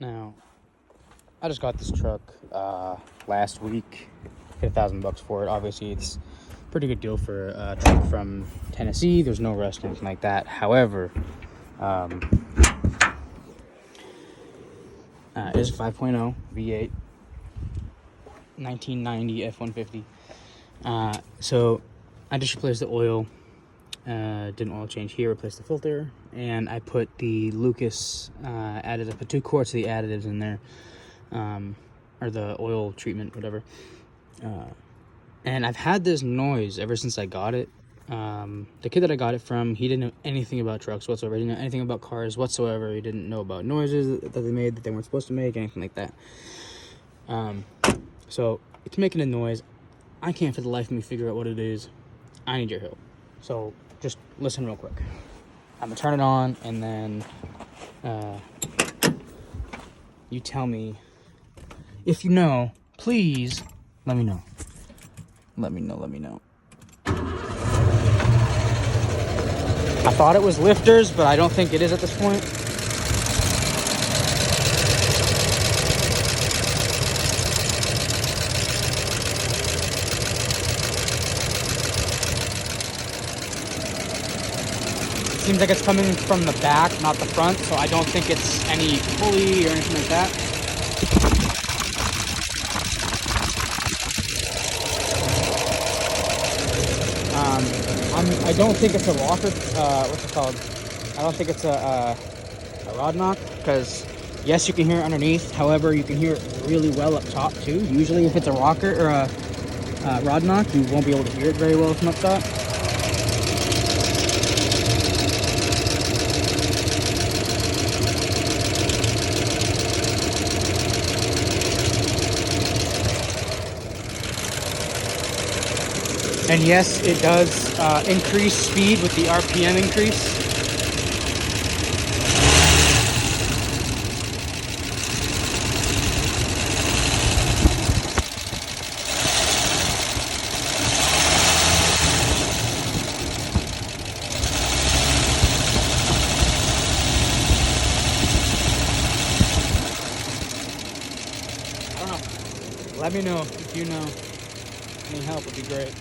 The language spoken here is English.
Now, I just got this truck last week. Hit $1,000 for it. Obviously, it's a pretty good deal for a truck from Tennessee. There's no rust or anything like that. However, it is a 5.0 V8, 1990 f-150. So I just replaced the oil. Did an oil change here, replaced the filter, and I put the Lucas additive, put 2 quarts of the additives in there, or the oil treatment, whatever. And I've had this noise ever since I got it. The kid that I got it from, he didn't know anything about trucks whatsoever. He didn't know anything about cars whatsoever. He didn't know about noises that they made that they weren't supposed to make, anything like that. So it's making a noise. I can't for the life of me figure out what it is. I need your help. So just listen real quick. I'm gonna turn it on, and then you tell me if you know. Please let me know. Let me know. I thought it was lifters, but I don't think it is at this point. Seems like it's coming from the back, not the front, so I don't think it's any pulley or anything like that. I don't think it's a rocker. What's it called? I don't think it's a rod knock, because yes, you can hear it underneath. However, you can hear it really well up top too. Usually, if it's a rocker or a rod knock, you won't be able to hear it very well from up top. And yes, it does increase speed with the RPM increase. I don't know. Let me know if you know. Any help would be great.